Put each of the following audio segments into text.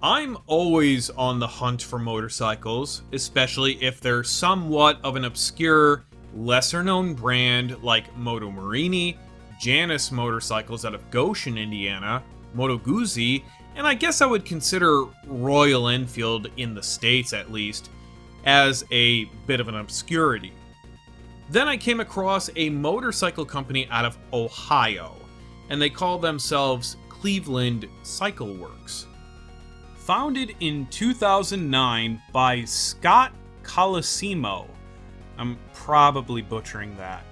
I'm always on the hunt for motorcycles, especially if they're somewhat of an obscure, lesser known brand like Moto Morini, Janus Motorcycles out of Goshen, Indiana, Moto Guzzi, and I guess I would consider Royal Enfield, in the States at least, as a bit of an obscurity. Then I came across a motorcycle company out of Ohio, and they call themselves Cleveland CycleWerks. Founded in 2009 by Scott Colosimo. I'm probably butchering that.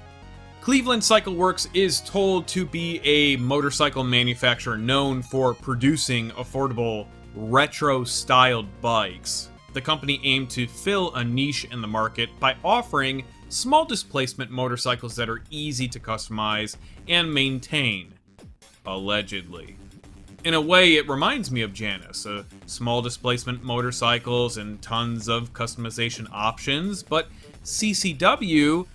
Cleveland CycleWerks is told to be a motorcycle manufacturer known for producing affordable, retro-styled bikes. The company aimed to fill a niche in the market by offering small displacement motorcycles that are easy to customize and maintain. Allegedly. In a way, it reminds me of Janus, small displacement motorcycles and tons of customization options, but CCW,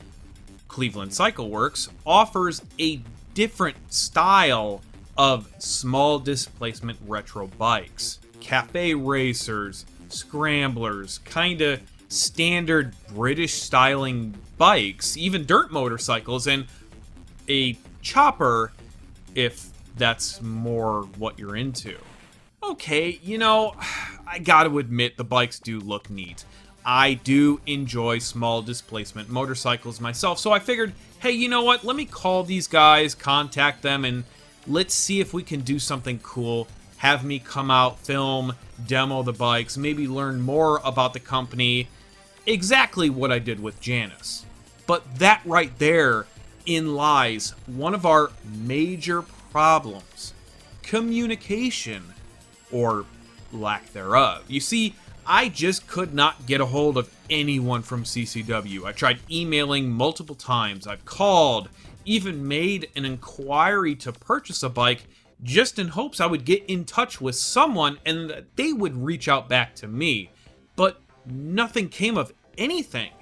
Cleveland CycleWerks, offers a different style of small displacement retro bikes. Cafe racers, scramblers, kinda standard British styling bikes, even dirt motorcycles, and a chopper if that's more what you're into. Okay, I gotta admit the bikes do look neat. I do enjoy small displacement motorcycles myself, so I figured, hey, you know what? Let me call these guys, contact them, and let's see if we can do something cool. Have me come out, film, demo the bikes, maybe learn more about the company. Exactly what I did with Janus. But that right there in lies one of our major problems: communication, or lack thereof. You see, I just could not get a hold of anyone from CCW. I tried emailing multiple times, I've called, even made an inquiry to purchase a bike just in hopes I would get in touch with someone and that they would reach out back to me. But nothing came of anything.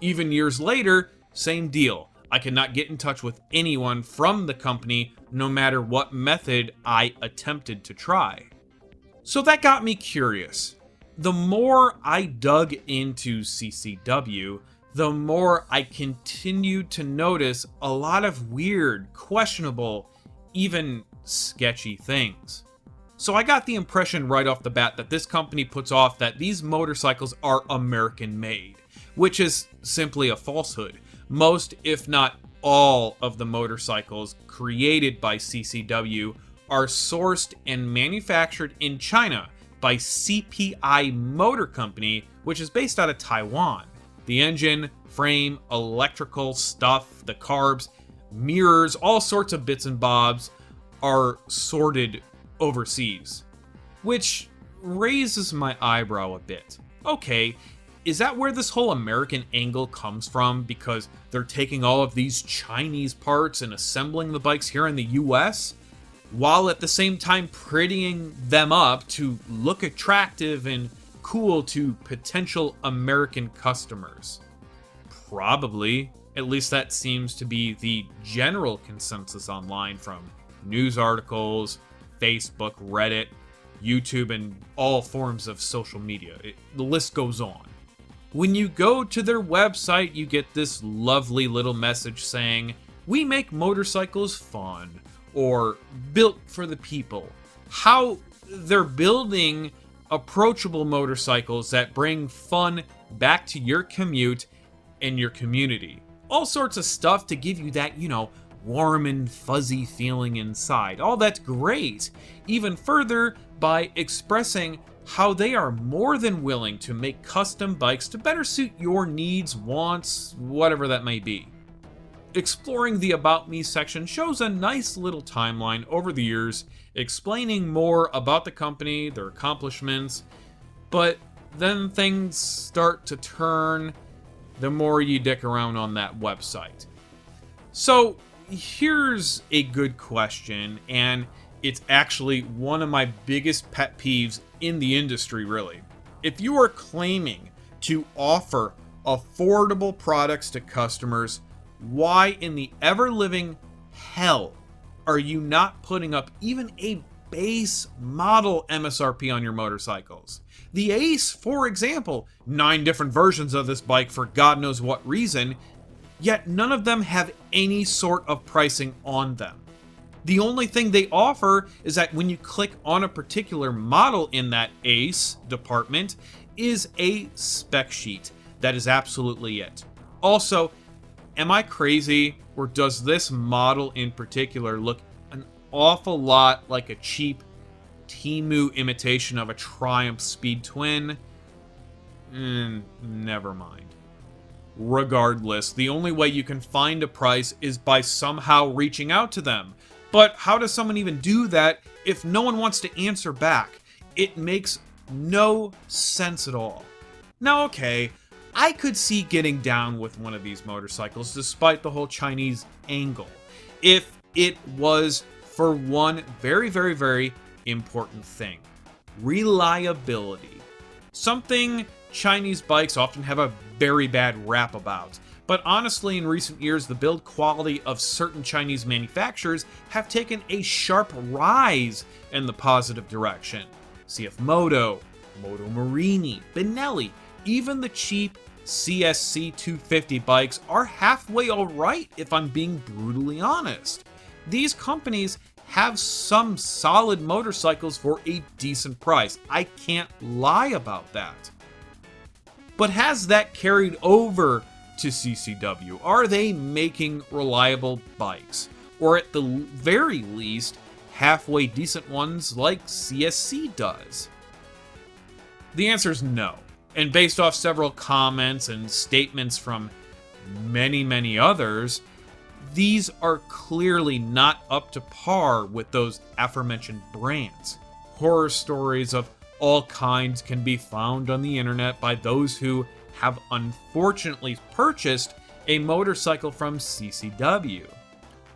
Even years later, same deal. I could not get in touch with anyone from the company, no matter what method I attempted to try. So that got me curious. The more I dug into CCW, the more I continued to notice a lot of weird, questionable, even sketchy things. So I got the impression right off the bat that this company puts off that these motorcycles are American made, which is simply a falsehood. Most, if not all, of the motorcycles created by CCW are sourced and manufactured in China by CPI Motor Company, which is based out of Taiwan. The engine, frame, electrical stuff, the carbs, mirrors, all sorts of bits and bobs are sorted overseas, which raises my eyebrow a bit. Okay, is that where this whole American angle comes from? Because they're taking all of these Chinese parts and assembling the bikes here in the US, while at the same time prettying them up to look attractive and cool to potential American customers? Probably. At least that seems to be the general consensus online from news articles, Facebook, Reddit, YouTube, and all forms of social media. The list goes on. When you go to their website, you get this lovely little message saying, "We make motorcycles fun," or "built for the people." How they're building approachable motorcycles that bring fun back to your commute and your community. All sorts of stuff to give you that, warm and fuzzy feeling inside. All that's great. Even further, by expressing how they are more than willing to make custom bikes to better suit your needs, wants, whatever that may be. Exploring the About Me section shows a nice little timeline over the years, explaining more about the company, their accomplishments, but then things start to turn the more you dick around on that website. So here's a good question, and it's actually one of my biggest pet peeves in the industry, really. If you are claiming to offer affordable products to customers, why in the ever-living hell are you not putting up even a base model MSRP on your motorcycles. The Ace, for example, 9 different versions of this bike for God knows what reason, yet none of them have any sort of pricing on them. The only thing they offer is that when you click on a particular model in that Ace department is a spec sheet. That is absolutely it. Also, am I crazy, or does this model in particular look an awful lot like a cheap Temu imitation of a Triumph Speed Twin? Never mind. Regardless, the only way you can find a price is by somehow reaching out to them. But how does someone even do that if no one wants to answer back? It makes no sense at all. Now, okay, I could see getting down with one of these motorcycles despite the whole Chinese angle, if it was for one very, very, very important thing: reliability. Something Chinese bikes often have a very bad rap about. But honestly, in recent years, the build quality of certain Chinese manufacturers have taken a sharp rise in the positive direction. CF Moto, Moto Marini, Benelli, even the cheap CSC 250 bikes are halfway alright if I'm being brutally honest. These companies have some solid motorcycles for a decent price. I can't lie about that. But has that carried over to CCW? Are they making reliable bikes? Or at the very least, halfway decent ones like CSC does? The answer is no. And based off several comments and statements from many, many others, these are clearly not up to par with those aforementioned brands. Horror stories of all kinds can be found on the internet by those who have unfortunately purchased a motorcycle from CCW.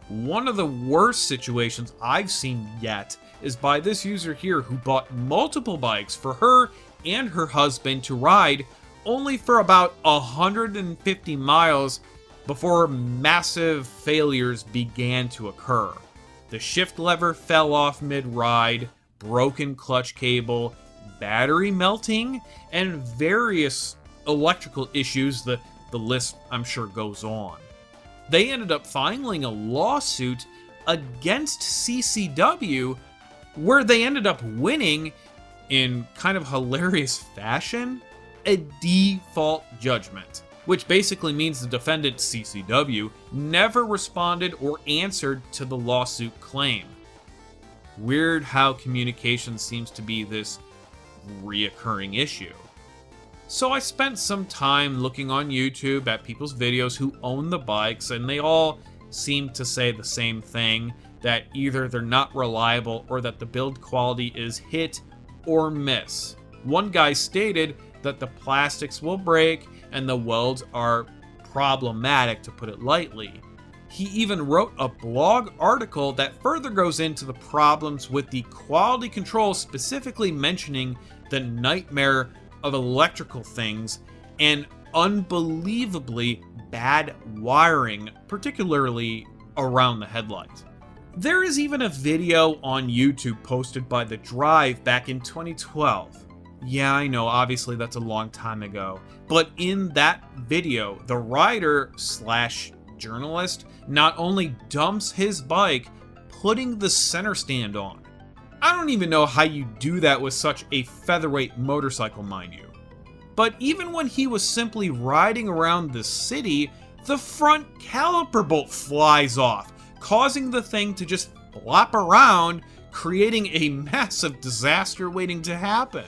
One of the worst situations I've seen yet is by this user here who bought multiple bikes for her and her husband to ride, only for about 150 miles before massive failures began to occur. The shift lever fell off mid-ride, broken clutch cable, battery melting, and various electrical issues. The list, I'm sure, goes on. They ended up filing a lawsuit against CCW, where they ended up winning in kind of hilarious fashion, a default judgment, which basically means the defendant, CCW, never responded or answered to the lawsuit claim. Weird how communication seems to be this reoccurring issue. So I spent some time looking on YouTube at people's videos who own the bikes, and they all seem to say the same thing, that either they're not reliable or that the build quality is hit or miss. One guy stated that the plastics will break and the welds are problematic, to put it lightly. He even wrote a blog article that further goes into the problems with the quality control, specifically mentioning the nightmare of electrical things and unbelievably bad wiring, particularly around the headlights. There is even a video on YouTube posted by The Drive back in 2012. Yeah, I know, obviously that's a long time ago. But in that video, the rider slash journalist not only dumps his bike, putting the center stand on. I don't even know how you do that with such a featherweight motorcycle, mind you. But even when he was simply riding around the city, the front caliper bolt flies off, causing the thing to just flop around, creating a massive disaster waiting to happen.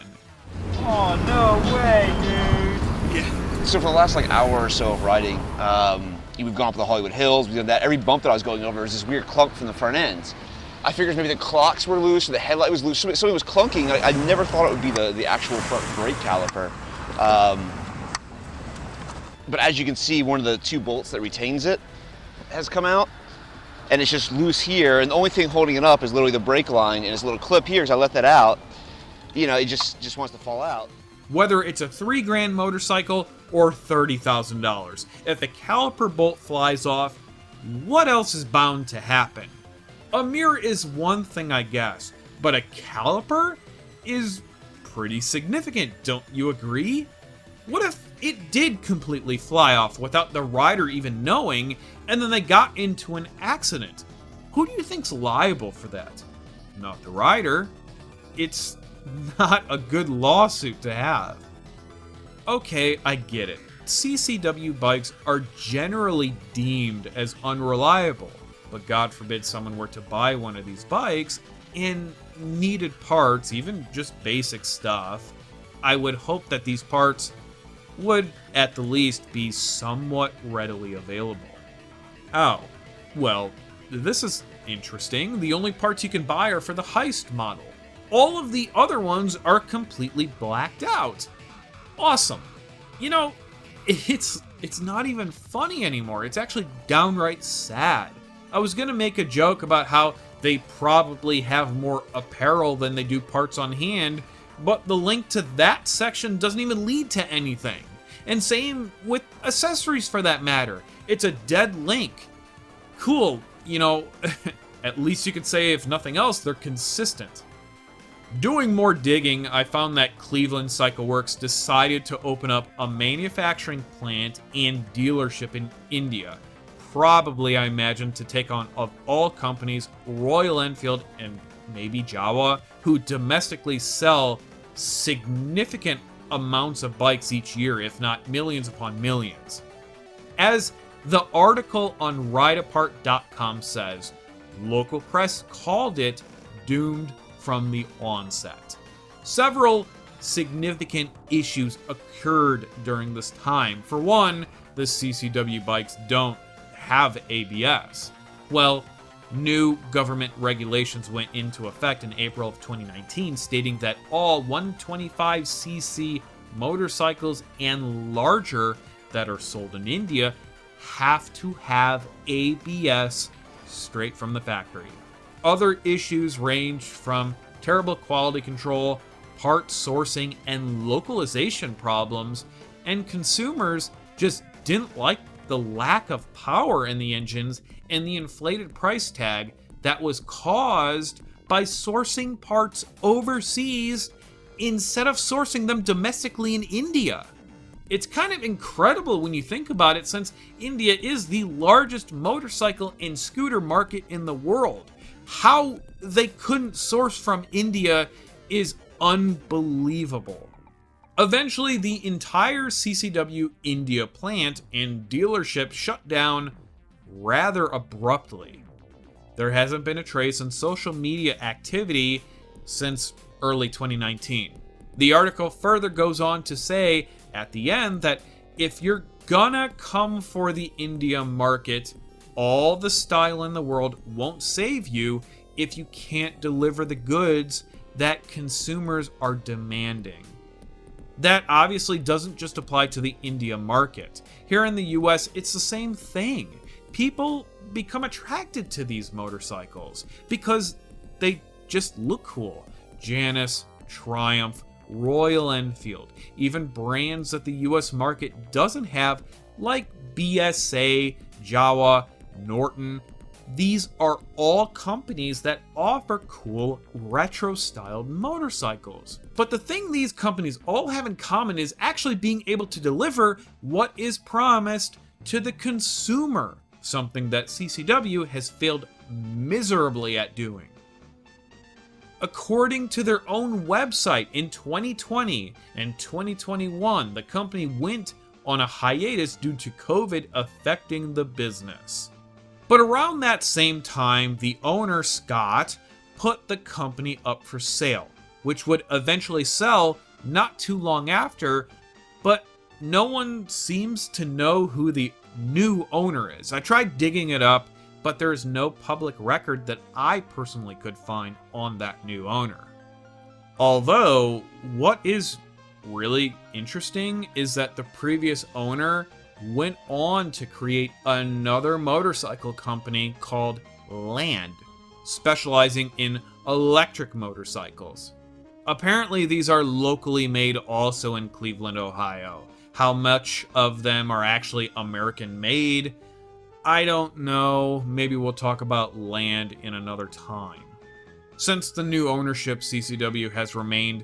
Oh, no way, dude. Yeah. So for the last hour or so of riding, we've gone up the Hollywood Hills, we did that. Every bump that I was going over was this weird clunk from the front ends. I figured maybe the clocks were loose or the headlight was loose. Something was clunking. I never thought it would be the actual front brake caliper. But as you can see, one of the two bolts that retains it has come out, and it's just loose here. And the only thing holding it up is literally the brake line, and this little clip here. As I let that out, you know, it just wants to fall out. Whether it's a $3,000 motorcycle or $30,000, if the caliper bolt flies off, what else is bound to happen? A mirror is one thing, I guess, But a caliper is pretty significant, don't you agree? What if it did completely fly off without the rider even knowing, and then they got into an accident? Who do you think's liable for that? Not the rider. It's not a good lawsuit to have. Okay, I get it. CCW bikes are generally deemed as unreliable, but God forbid someone were to buy one of these bikes and needed parts, even just basic stuff. I would hope that these parts would at the least be somewhat readily available. Oh, well, this is interesting. The only parts you can buy are for the heist model. All of the other ones are completely blacked out. Awesome. You know, it's not even funny anymore. It's actually downright sad. I was gonna make a joke about how they probably have more apparel than they do parts on hand, but the link to that section doesn't even lead to anything. And same with accessories for that matter. It's a dead link. Cool, you know, at least you could say if nothing else, they're consistent. Doing more digging, I found that Cleveland CycleWerks decided to open up a manufacturing plant and dealership in India. Probably, I imagine, to take on, of all companies, Royal Enfield and maybe Jawa, who domestically sell significant amounts of bikes each year, if not millions upon millions. As the article on rideapart.com says, local press called it doomed from the onset. Several significant issues occurred during this time. For one, the CCW bikes don't have ABS. Well, new government regulations went into effect in April of 2019, stating that all 125cc motorcycles and larger that are sold in India have to have ABS straight from the factory. Other issues range from terrible quality control, part sourcing, and localization problems, and consumers just didn't like the lack of power in the engines and the inflated price tag that was caused by sourcing parts overseas instead of sourcing them domestically in India. It's kind of incredible when you think about it, since India is the largest motorcycle and scooter market in the world. How they couldn't source from India is unbelievable. Eventually, the entire CCW India plant and dealership shut down rather abruptly. There hasn't been a trace in social media activity since early 2019. The article further goes on to say at the end that if you're gonna come for the India market, all the style in the world won't save you if you can't deliver the goods that consumers are demanding. That obviously doesn't just apply to the India market. Here in the US, it's the same thing. People become attracted to these motorcycles because they just look cool. Janus, Triumph, Royal Enfield, even brands that the US market doesn't have, like BSA, Jawa, Norton. These are all companies that offer cool retro-styled motorcycles. But the thing these companies all have in common is actually being able to deliver what is promised to the consumer, something that CCW has failed miserably at doing. According to their own website, in 2020 and 2021, the company went on a hiatus due to COVID affecting the business. But around that same time, the owner, Scott, put the company up for sale, which would eventually sell not too long after, but no one seems to know who the new owner is. I tried digging it up, but there is no public record that I personally could find on that new owner. Although, what is really interesting is that the previous owner went on to create another motorcycle company called Land, specializing in electric motorcycles. Apparently, these are locally made also in Cleveland, Ohio. How much of them are actually American made, I don't know. Maybe we'll talk about Land in another time. Since the new ownership, CCW has remained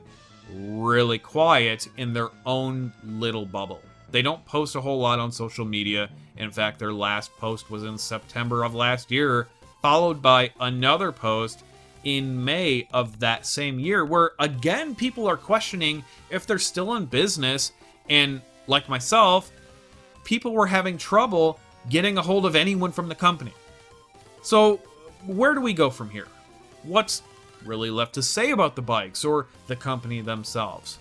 really quiet in their own little bubble. They don't post a whole lot on social media. In fact, their last post was in September of last year, followed by another post in May of that same year, where again people are questioning if they're still in business, and like myself, people were having trouble getting a hold of anyone from the company. So where do we go from here? What's really left to say about the bikes or the company themselves?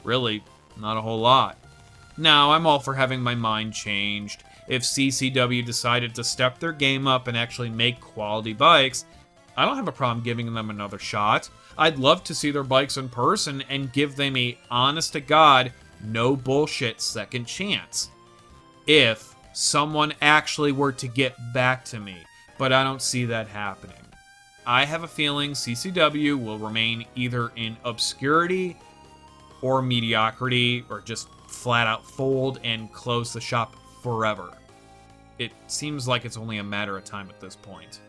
Really, not a whole lot. Now, I'm all for having my mind changed. If CCW decided to step their game up and actually make quality bikes, I don't have a problem giving them another shot. I'd love to see their bikes in person and give them a honest-to-God, no bullshit second chance. If someone actually were to get back to me, but I don't see that happening. I have a feeling CCW will remain either in obscurity or mediocrity, or just flat out fold and close the shop forever. It seems like it's only a matter of time at this point.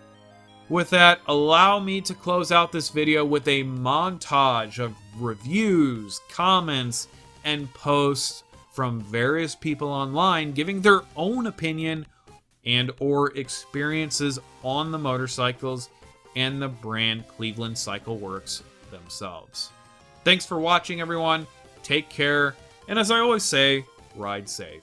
With that, allow me to close out this video with a montage of reviews, comments, and posts from various people online giving their own opinion and or experiences on the motorcycles and the brand Cleveland CycleWerks themselves. Thanks for watching, everyone. Take care, and as I always say, ride safe.